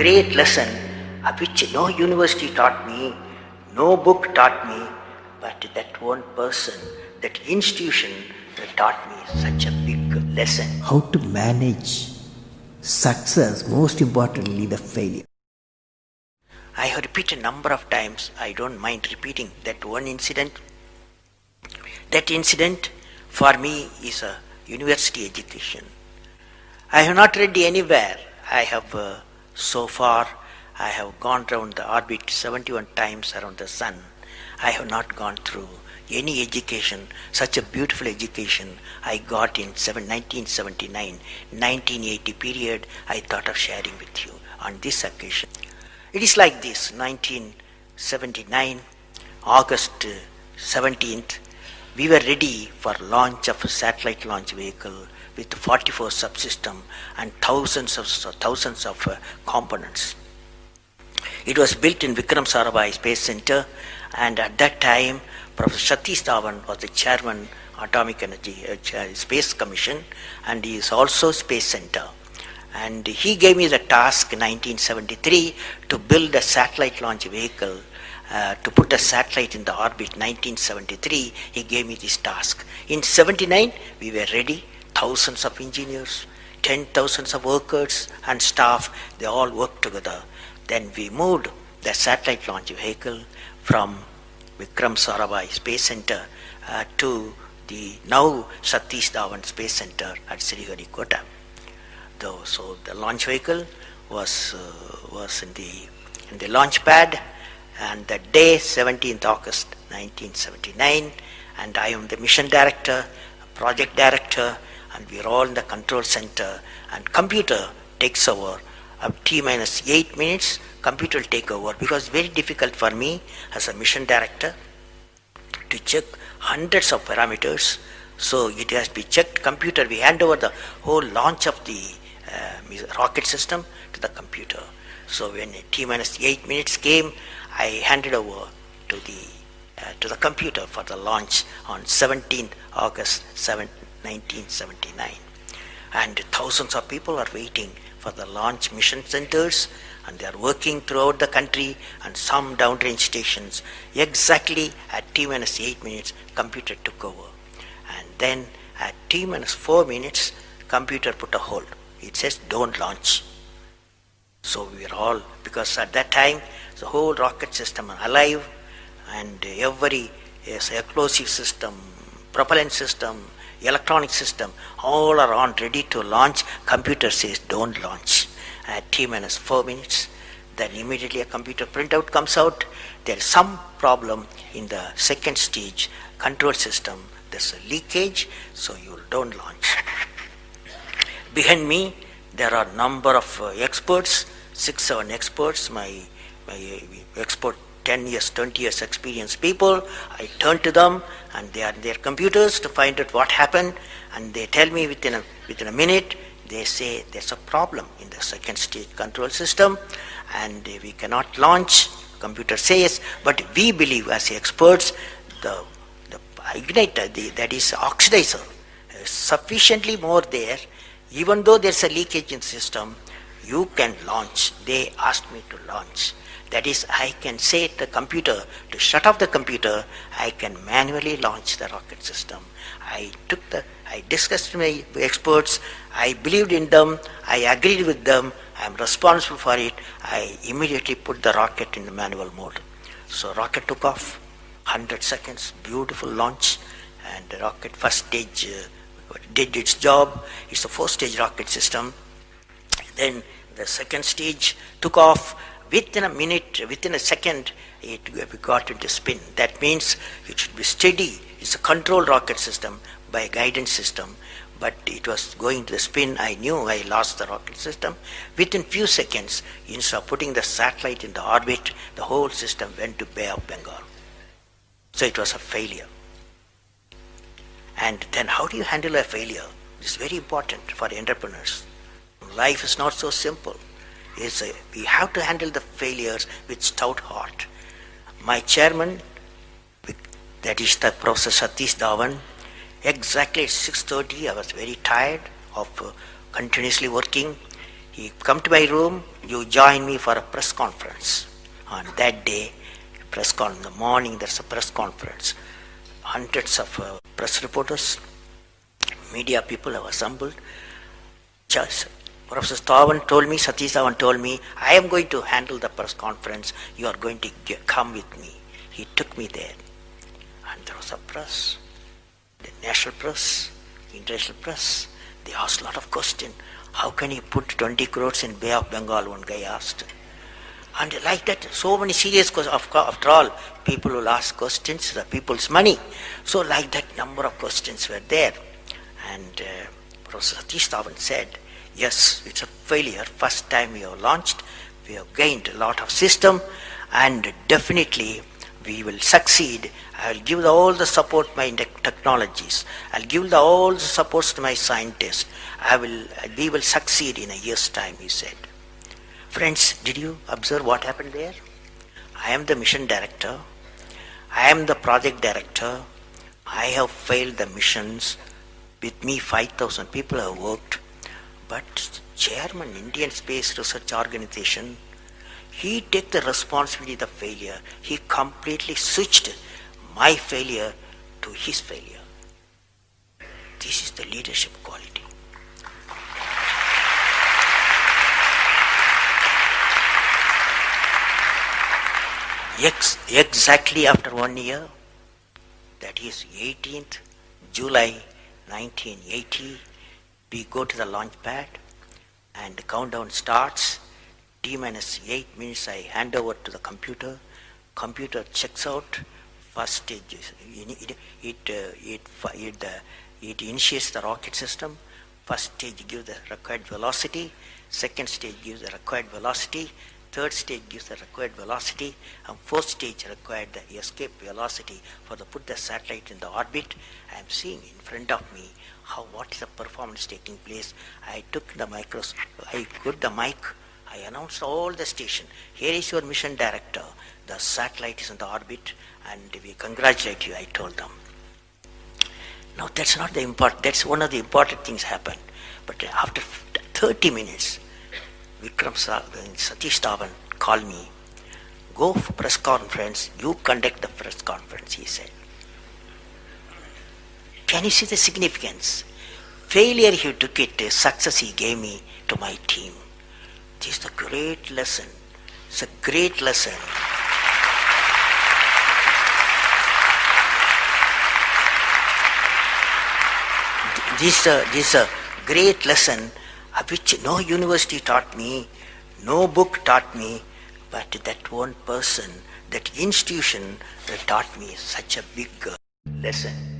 great lesson which no university taught me, no book taught me, but that one person, that institution taught me such a big lesson. How to manage success, most importantly the failure. I have repeated a number of times, I don't mind repeating that one incident. That incident for me is a university education. I have not read anywhere. I have so far, I have gone around the orbit 71 times around the sun. I have not gone through any education, such a beautiful education I got in 1979, 1980 period. I thought of sharing with you on this occasion. It is like this, 1979, August 17th, we were ready for launch of a satellite launch vehicle with 44 subsystem and thousands of components. It was built in Vikram Sarabhai Space Center, and at that time, Professor Satish Dhawan was the chairman Atomic Energy Space Commission, and he is also Space Center. And he gave me the task in 1973 to build a satellite launch vehicle, to put a satellite in the orbit. 1973, he gave me this task. In 79, we were ready, thousands of engineers, 10,000 of workers and staff, they all worked together. Then we moved the satellite launch vehicle from Vikram Sarabhai Space Center to the now Satish Dhawan Space Center at Sriharikota. So the launch vehicle was in the launch pad, and the day 17th August 1979, and I am the mission director, project director, and we are all in the control center, and computer takes over. T minus 8 minutes, computer will take over, because very difficult for me as a mission director to check hundreds of parameters. So it has to be checked. Computer, we hand over the whole launch of the rocket system to the computer. So when T minus 8 minutes came, I handed over to the computer for the launch on 17th August 1979. And thousands of people are waiting for the launch mission centers, and they are working throughout the country and some downrange stations. Exactly at T minus 8 minutes, computer took over. And then at T minus 4 minutes, computer put a hold. It says don't launch. So we are all, because at that time the whole rocket system are alive, and every explosive system, propellant system, electronic system, all are on ready to launch. Computer says don't launch. At T minus 4 minutes, then immediately a computer printout comes out. There is some problem in the second stage control system. There's a leakage, so you don't launch. Behind me, there are number of experts, 6-7 experts, my expert 10 years, 20 years experienced people. I turn to them, and they are in their computers to find out what happened, and they tell me within a minute. They say there's a problem in the second stage control system, and we cannot launch. Computer says, but we believe as experts, the igniter, that is oxidizer, is sufficiently more there. Even though there's a leakage in the system, you can launch. They asked me to launch. That is, I can say to the computer to shut off the computer. I can manually launch the rocket system. I discussed with my experts. I believed in them. I agreed with them. I am responsible for it. I immediately put the rocket in the manual mode. So rocket took off, 100 seconds, beautiful launch, and the rocket first stage did its job. It's a 4-stage rocket system. Then the second stage took off. Within a minute, within a second, we got into spin. That means it should be steady. It's a controlled rocket system by a guidance system, but it was going to the spin. I knew I lost the rocket system. Within few seconds, instead of putting the satellite in the orbit, the whole system went to Bay of Bengal. So it was a failure. And then how do you handle a failure? It's very important for entrepreneurs. Life is not so simple. We have to handle the failures with stout heart. My chairman, that is the Professor Satish Dhawan, exactly at 6:30, I was very tired of continuously working. He come to my room, you join me for a press conference. On that day, in the morning there's a press conference. Hundreds of press reporters, media people have assembled. Just Professor Satish Dhawan told me, I am going to handle the press conference, you are going to come with me. He took me there. And there was a press, the national press, international press. They asked a lot of questions. How can you put 20 crores in Bay of Bengal, one guy asked. And like that, so many serious questions. After all, people will ask questions, the people's money. So like that, number of questions were there. And Professor Satish Dhawan said, yes, it's a failure. First time we have launched, we have gained a lot of system, and definitely we will succeed. I will give all the support to my technologies. I'll give all the supports to my scientists. We will succeed in a year's time, he said. Friends, did you observe what happened there? I am the mission director. I am the project director. I have failed the missions. With me, 5,000 people have worked. But chairman, Indian Space Research Organization, he take the responsibility of the failure. He completely switched my failure to his failure. This is the leadership quality. Exactly after 1 year, that is 18th July 1980, we go to the launch pad and the countdown starts. T-8 minutes I hand over to the computer. Computer checks out. First stage, it initiates the rocket system. First stage gives the required velocity. Second stage gives the required velocity. Third stage gives the required velocity. And fourth stage required the escape velocity for the put the satellite in the orbit. I am seeing in front of me what is the performance taking place. I took the microscope, I put the mic, I announced all the station. Here is your mission director. The satellite is in the orbit and we congratulate you, I told them. Now that's not the important, that's one of the important things happened. But after 30 minutes, Satish Dhawan called me, go for press conference, you conduct the press conference, he said. Can you see the significance? Failure he took it, success he gave me to my team. This is a great lesson. It's a great lesson. This is a great lesson which no university taught me, no book taught me, but that one person, that institution taught me such a big lesson.